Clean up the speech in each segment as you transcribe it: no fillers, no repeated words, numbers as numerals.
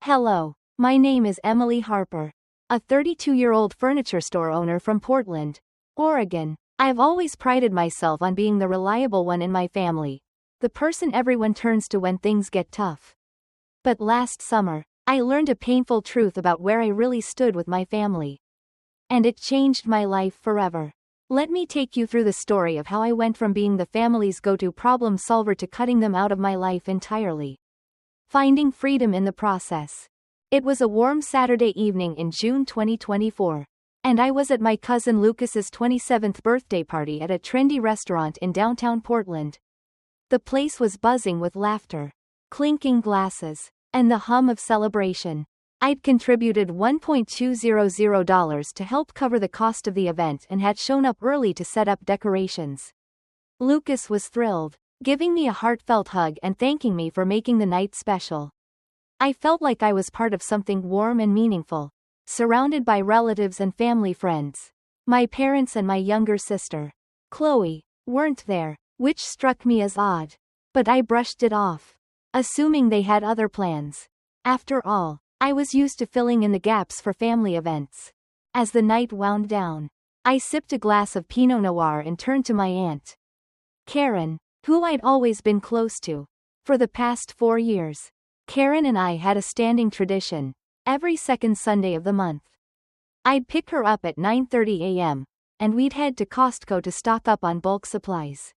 Hello, my name is Emily Harper, a 32-year-old furniture store owner from Portland, Oregon. I've always prided myself on being the reliable one in my family, the person everyone turns to when things get tough. But last summer, I learned a painful truth about where I really stood with my family. And it changed my life forever. Let me take you through the story of how I went from being the family's go-to problem solver to cutting them out of my life entirely. Finding freedom in the process. It was a warm Saturday evening in June 2024, and I was at my cousin Lucas's 27th birthday party at a trendy restaurant in downtown Portland. The place was buzzing with laughter, clinking glasses, and the hum of celebration. I'd contributed $1,200 to help cover the cost of the event and had shown up early to set up decorations. Lucas was thrilled, giving me a heartfelt hug and thanking me for making the night special. I felt like I was part of something warm and meaningful, surrounded by relatives and family friends. My parents and my younger sister, Chloe, weren't there, which struck me as odd. But I brushed it off, assuming they had other plans. After all, I was used to filling in the gaps for family events. As the night wound down, I sipped a glass of Pinot Noir and turned to my aunt, Karen, who I'd always been close to. For the past 4 years, Karen and I had a standing tradition. Every second Sunday of the month, I'd pick her up at 9:30 a.m., and we'd head to Costco to stock up on bulk supplies.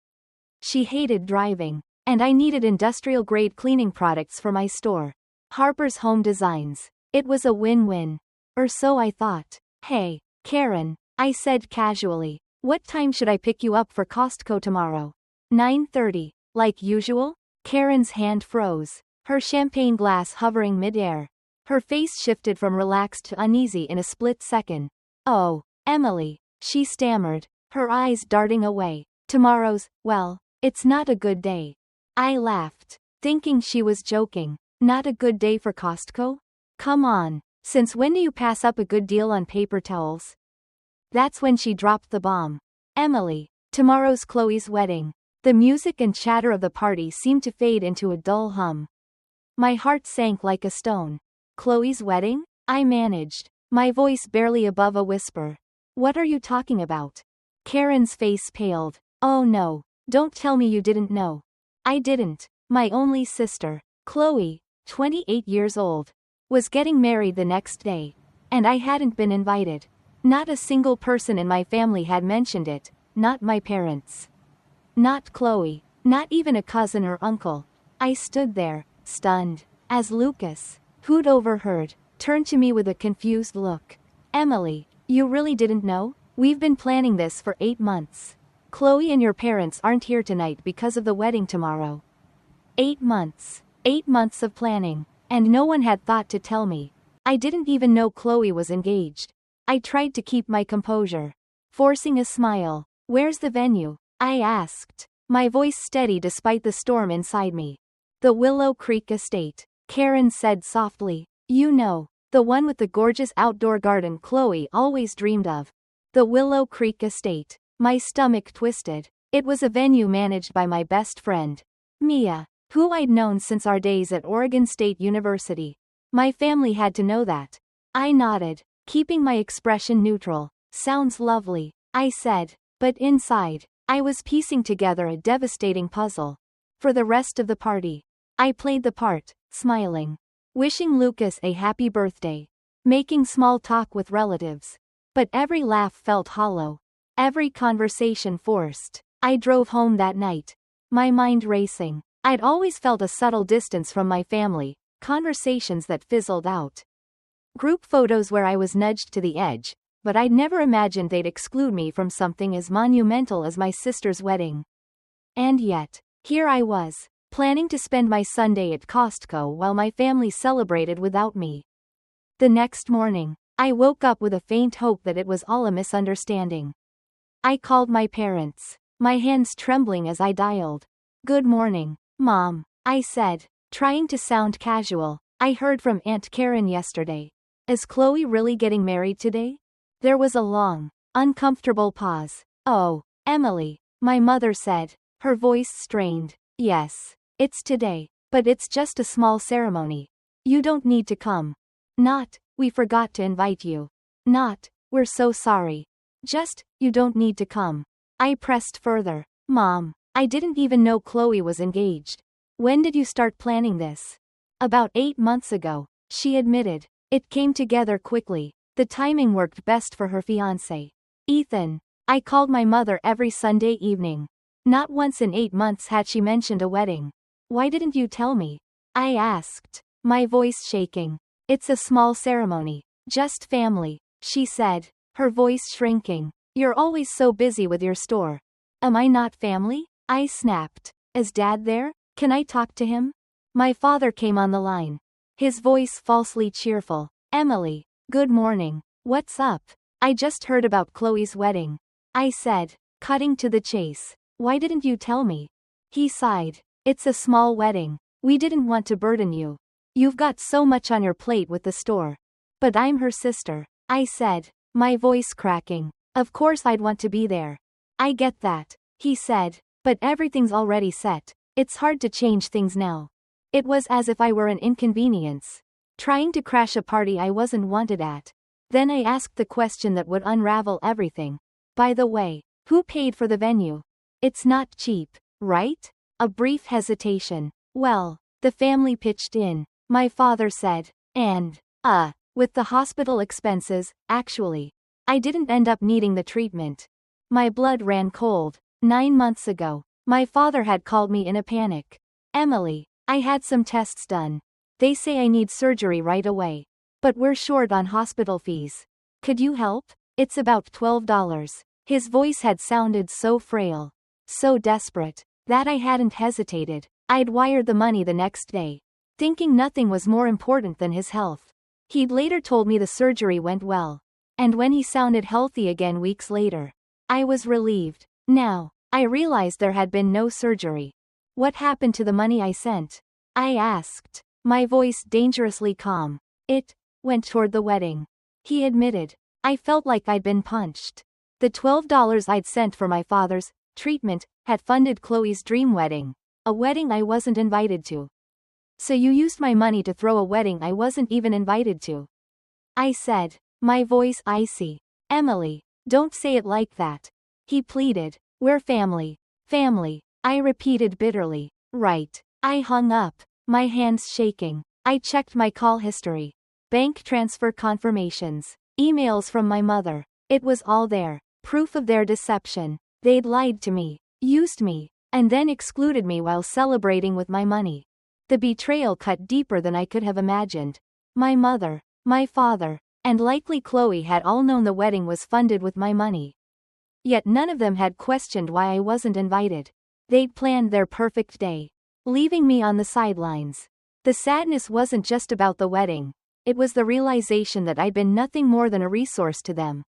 She hated driving, and I needed industrial-grade cleaning products for my store, Harper's Home Designs. It was a win-win. Or so I thought. Hey, Karen, I said casually, what time should I pick you up for Costco tomorrow? 9:30, like usual? Karen's hand froze, her champagne glass hovering mid-air. Her face shifted from relaxed to uneasy in a split second. Oh, Emily, she stammered, her eyes darting away. Well, it's not a good day. I laughed, thinking she was joking. Not a good day for Costco? Come on, since when do you pass up a good deal on paper towels? That's when she dropped the bomb. Emily, tomorrow's Chloe's wedding. The music and chatter of the party seemed to fade into a dull hum. My heart sank like a stone. Chloe's wedding? I managed, my voice barely above a whisper. What are you talking about? Karen's face paled. Oh no, don't tell me you didn't know. I didn't. My only sister, Chloe, 28 years old, was getting married the next day, and I hadn't been invited. Not a single person in my family had mentioned it, not my parents. Not Chloe, not even a cousin or uncle. I stood there, stunned, as Lucas, who'd overheard, turned to me with a confused look. Emily, you really didn't know? We've been planning this for 8 months. Chloe and your parents aren't here tonight because of the wedding tomorrow. 8 months. 8 months of planning, and no one had thought to tell me. I didn't even know Chloe was engaged. I tried to keep my composure, forcing a smile. Where's the venue? I asked, my voice steady despite the storm inside me. The Willow Creek Estate, Karen said softly. You know, the one with the gorgeous outdoor garden Chloe always dreamed of. The Willow Creek Estate. My stomach twisted. It was a venue managed by my best friend, Mia, who I'd known since our days at Oregon State University. My family had to know that. I nodded, keeping my expression neutral. Sounds lovely, I said, but inside, I was piecing together a devastating puzzle. For the rest of the party, I played the part, smiling, wishing Lucas a happy birthday, making small talk with relatives. But every laugh felt hollow, every conversation forced. I drove home that night, my mind racing. I'd always felt a subtle distance from my family, conversations that fizzled out. Group photos where I was nudged to the edge, but I'd never imagined they'd exclude me from something as monumental as my sister's wedding. And yet, here I was, planning to spend my Sunday at Costco while my family celebrated without me. The next morning, I woke up with a faint hope that it was all a misunderstanding. I called my parents, my hands trembling as I dialed. Good morning, Mom, I said, trying to sound casual. I heard from Aunt Karen yesterday. Is Chloe really getting married today? There was a long, uncomfortable pause. Oh, Emily, my mother said, her voice strained. Yes, it's today, but it's just a small ceremony. You don't need to come. Not, we forgot to invite you. Not, we're so sorry. Just, you don't need to come. I pressed further. Mom, I didn't even know Chloe was engaged. When did you start planning this? About 8 months ago, she admitted. It came together quickly. The timing worked best for her fiancé. Ethan. I called my mother every Sunday evening. Not once in 8 months had she mentioned a wedding. Why didn't you tell me? I asked, my voice shaking. It's a small ceremony. Just family, she said, her voice shrinking. You're always so busy with your store. Am I not family? I snapped. Is Dad there? Can I talk to him? My father came on the line. His voice falsely cheerful. Emily, good morning. What's up? I just heard about Chloe's wedding. I said, cutting to the chase. Why didn't you tell me? He sighed. It's a small wedding. We didn't want to burden you. You've got so much on your plate with the store. But I'm her sister, I said, my voice cracking. Of course I'd want to be there. I get that, he said, but everything's already set. It's hard to change things now. It was as if I were an inconvenience. Trying to crash a party I wasn't wanted at. Then I asked the question that would unravel everything. By the way, who paid for the venue? It's not cheap, right? A brief hesitation. Well, the family pitched in, my father said. And, with the hospital expenses, actually. I didn't end up needing the treatment. My blood ran cold. 9 months ago, my father had called me in a panic. Emily, I had some tests done. They say I need surgery right away. But we're short on hospital fees. Could you help? It's about $12. His voice had sounded so frail, so desperate, that I hadn't hesitated. I'd wired the money the next day, thinking nothing was more important than his health. He'd later told me the surgery went well. And when he sounded healthy again weeks later, I was relieved. Now, I realized there had been no surgery. What happened to the money I sent? I asked, my voice dangerously calm. It went toward the wedding. He admitted. I felt like I'd been punched. The $12 I'd sent for my father's treatment had funded Chloe's dream wedding, a wedding I wasn't invited to. So you used my money to throw a wedding I wasn't even invited to? I said, my voice icy. Emily, don't say it like that. He pleaded. We're family. Family. I repeated bitterly. Right. I hung up, my hands shaking. I checked my call history. Bank transfer confirmations. Emails from my mother. It was all there. Proof of their deception. They'd lied to me, used me, and then excluded me while celebrating with my money. The betrayal cut deeper than I could have imagined. My mother, my father, and likely Chloe had all known the wedding was funded with my money. Yet none of them had questioned why I wasn't invited. They'd planned their perfect day, leaving me on the sidelines. The sadness wasn't just about the wedding. It was the realization that I'd been nothing more than a resource to them.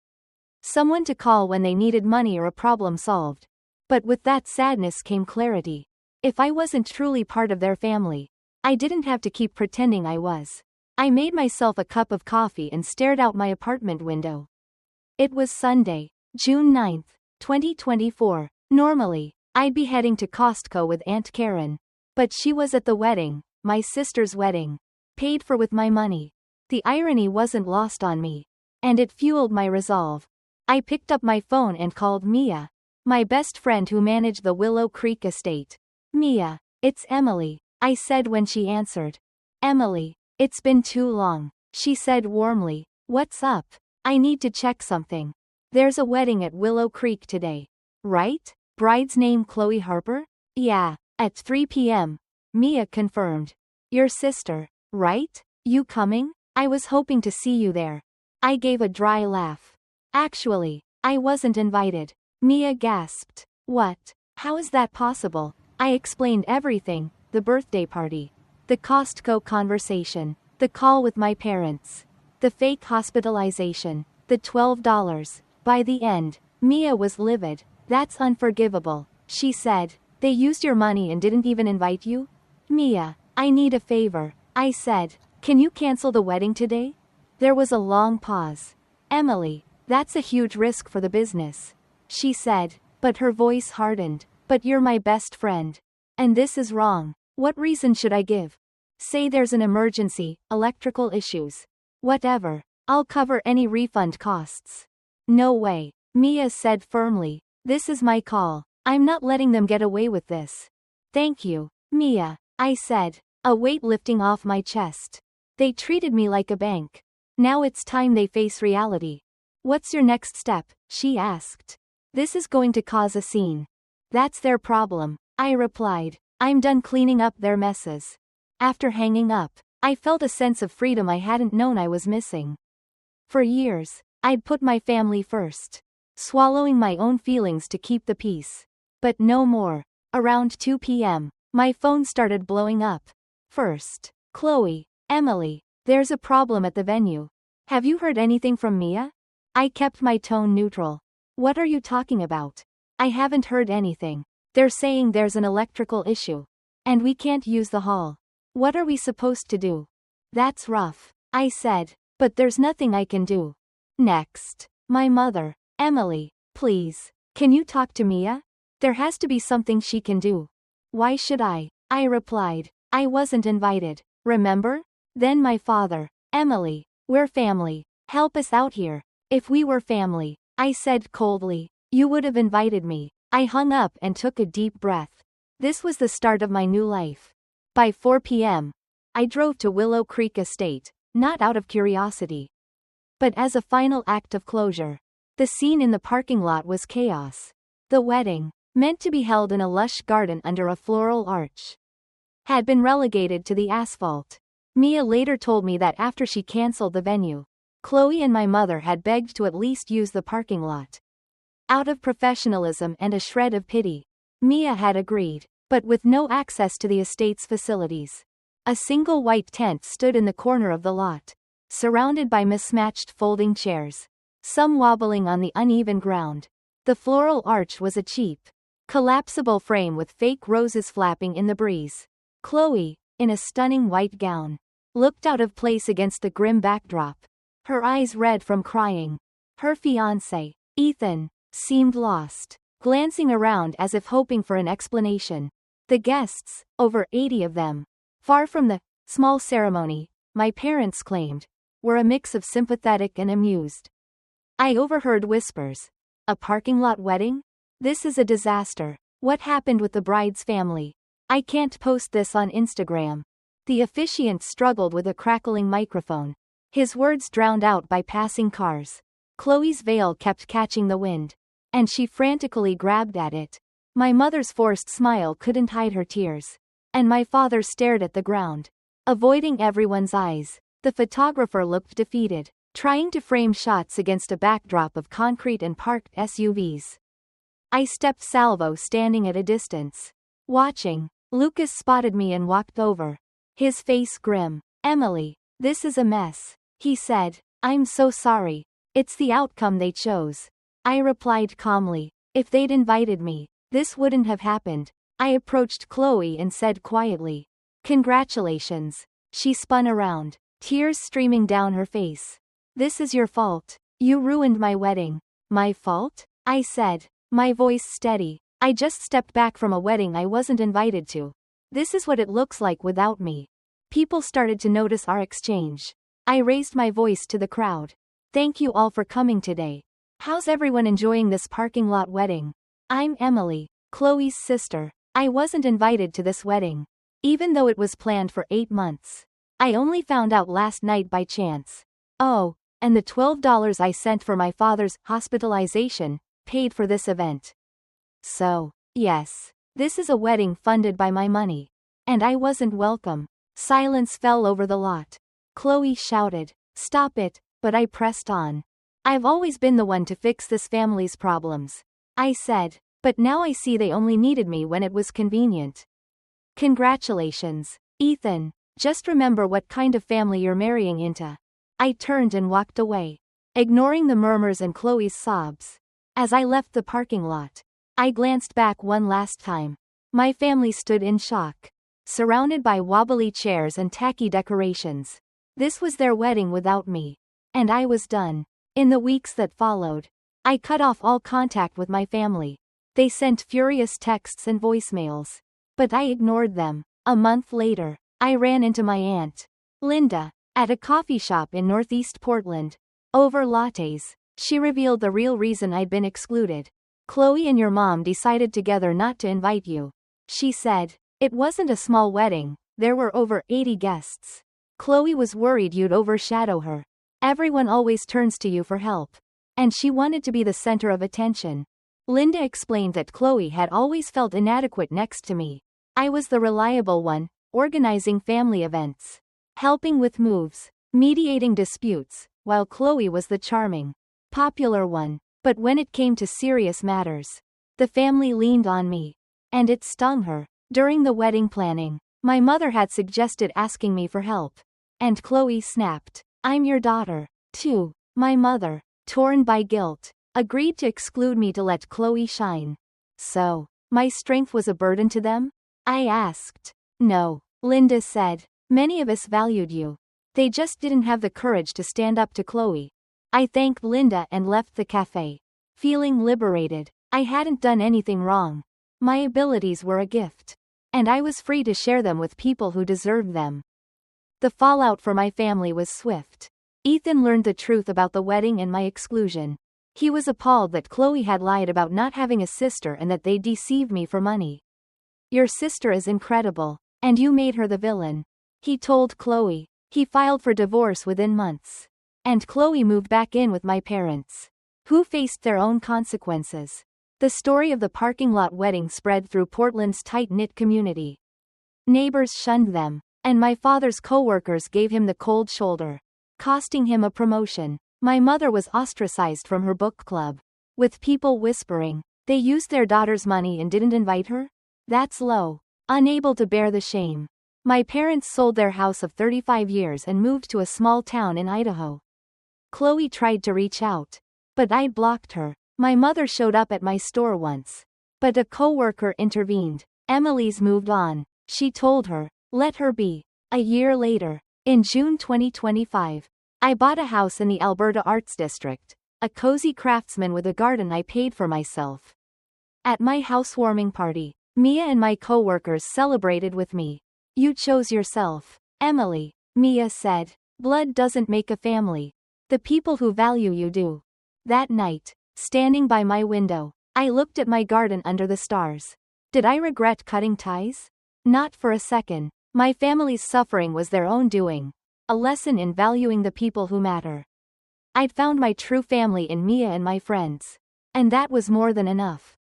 Someone to call when they needed money or a problem solved. But with that sadness came clarity. If I wasn't truly part of their family, I didn't have to keep pretending I was. I made myself a cup of coffee and stared out my apartment window. It was Sunday, June 9, 2024. Normally, I'd be heading to Costco with Aunt Karen. But she was at the wedding, my sister's wedding, paid for with my money. The irony wasn't lost on me, and it fueled my resolve. I picked up my phone and called Mia, my best friend who managed the Willow Creek estate. Mia, it's Emily, I said when she answered. Emily, it's been too long, she said warmly. What's up? I need to check something. There's a wedding at Willow Creek today. Right? Bride's name Chloe Harper? Yeah, at 3 p.m. Mia confirmed. Your sister, right? You coming? I was hoping to see you there. I gave a dry laugh. Actually, I wasn't invited. Mia gasped. What? How is that possible? I explained everything, the birthday party, the Costco conversation, the call with my parents, the fake hospitalization, the $12. By the end, Mia was livid. That's unforgivable, she said. They used your money and didn't even invite you? Mia, I need a favor, I said. Can you cancel the wedding today? There was a long pause. Emily, that's a huge risk for the business, she said, but her voice hardened. But you're my best friend. And this is wrong. What reason should I give? Say there's an emergency, electrical issues. Whatever. I'll cover any refund costs. No way, Mia said firmly. This is my call. I'm not letting them get away with this. Thank you, Mia, I said, a weight lifting off my chest. They treated me like a bank. Now it's time they face reality. What's your next step? She asked. This is going to cause a scene. That's their problem, I replied. I'm done cleaning up their messes. After hanging up, I felt a sense of freedom I hadn't known I was missing. For years, I'd put my family first, swallowing my own feelings to keep the peace. But no more. Around 2 p.m., my phone started blowing up. First, Chloe, Emily, there's a problem at the venue. Have you heard anything from Mia? I kept my tone neutral. What are you talking about? I haven't heard anything. They're saying there's an electrical issue. And we can't use the hall. What are we supposed to do? That's rough, I said, but there's nothing I can do. Next, my mother, Emily, please, can you talk to Mia? There has to be something she can do. Why should I? I replied. I wasn't invited, remember? Then my father, Emily, we're family. Help us out here. If we were family, I said coldly, you would have invited me. I hung up and took a deep breath. This was the start of my new life. By 4 p.m., I drove to Willow Creek Estate, not out of curiosity, but as a final act of closure. The scene in the parking lot was chaos. The wedding, meant to be held in a lush garden under a floral arch, had been relegated to the asphalt. Mia later told me that after she cancelled the venue, Chloe and my mother had begged to at least use the parking lot. Out of professionalism and a shred of pity, Mia had agreed, but with no access to the estate's facilities. A single white tent stood in the corner of the lot, surrounded by mismatched folding chairs, some wobbling on the uneven ground. The floral arch was a cheap, collapsible frame with fake roses flapping in the breeze. Chloe, in a stunning white gown, looked out of place against the grim backdrop, her eyes red from crying. Her fiancé, Ethan, seemed lost, glancing around as if hoping for an explanation. The guests, over 80 of them, far from the small ceremony, my parents claimed, were a mix of sympathetic and amused. I overheard whispers. A parking lot wedding? This is a disaster. What happened with the bride's family? I can't post this on Instagram. The officiant struggled with a crackling microphone, his words drowned out by passing cars. Chloe's veil kept catching the wind, and she frantically grabbed at it. My mother's forced smile couldn't hide her tears, and my father stared at the ground, avoiding everyone's eyes. The photographer looked defeated, trying to frame shots against a backdrop of concrete and parked SUVs. I stepped salvo standing at a distance, watching. Lucas spotted me and walked over, his face grim. Emily, this is a mess, he said. I'm so sorry. It's the outcome they chose. I replied calmly. If they'd invited me, this wouldn't have happened. I approached Chloe and said quietly, congratulations. She spun around, tears streaming down her face. This is your fault. You ruined my wedding. My fault? I said, my voice steady. I just stepped back from a wedding I wasn't invited to. This is what it looks like without me. People started to notice our exchange. I raised my voice to the crowd. Thank you all for coming today. How's everyone enjoying this parking lot wedding? I'm Emily, Chloe's sister. I wasn't invited to this wedding, even though it was planned for 8 months. I only found out last night by chance. Oh, and the $12 I sent for my father's hospitalization paid for this event. So, yes, this is a wedding funded by my money. And I wasn't welcome. Silence fell over the lot. Chloe shouted, stop it, but I pressed on. I've always been the one to fix this family's problems, I said, but now I see they only needed me when it was convenient. Congratulations, Ethan. Just remember what kind of family you're marrying into. I turned and walked away, ignoring the murmurs and Chloe's sobs. As I left the parking lot, I glanced back one last time. My family stood in shock, surrounded by wobbly chairs and tacky decorations. This was their wedding without me. And I was done. In the weeks that followed, I cut off all contact with my family. They sent furious texts and voicemails, but I ignored them. A month later, I ran into my aunt, Linda, at a coffee shop in Northeast Portland. Over lattes, she revealed the real reason I'd been excluded. Chloe and your mom decided together not to invite you. She said, it wasn't a small wedding, there were over 80 guests. Chloe was worried you'd overshadow her. Everyone always turns to you for help. And she wanted to be the center of attention. Linda explained that Chloe had always felt inadequate next to me. I was the reliable one, organizing family events, helping with moves, mediating disputes, while Chloe was the charming, popular one. But when it came to serious matters, the family leaned on me. And it stung her. During the wedding planning, my mother had suggested asking me for help. And Chloe snapped, I'm your daughter, too. My mother, torn by guilt, agreed to exclude me to let Chloe shine. So, my strength was a burden to them? I asked. No, Linda said. Many of us valued you. They just didn't have the courage to stand up to Chloe. I thanked Linda and left the cafe, feeling liberated. I hadn't done anything wrong. My abilities were a gift. And I was free to share them with people who deserved them. The fallout for my family was swift. Ethan learned the truth about the wedding and my exclusion. He was appalled that Chloe had lied about not having a sister and that they deceived me for money. Your sister is incredible, and you made her the villain, he told Chloe. He filed for divorce within months. And Chloe moved back in with my parents, who faced their own consequences. The story of the parking lot wedding spread through Portland's tight-knit community. Neighbors shunned them, and my father's co-workers gave him the cold shoulder, costing him a promotion. My mother was ostracized from her book club, with people whispering, they used their daughter's money and didn't invite her? That's low. Unable to bear the shame, my parents sold their house of 35 years and moved to a small town in Idaho. Chloe tried to reach out, but I'd blocked her. My mother showed up at my store once, but a co-worker intervened. Emily's moved on, she told her. Let her be. A year later, in June 2025, I bought a house in the Alberta Arts District, a cozy craftsman with a garden I paid for myself. At my housewarming party, Mia and my co-workers celebrated with me. You chose yourself, Emily, Mia said. Blood doesn't make a family. The people who value you do. That night, standing by my window, I looked at my garden under the stars. Did I regret cutting ties? Not for a second. My family's suffering was their own doing. A lesson in valuing the people who matter. I'd found my true family in Mia and my friends. And that was more than enough.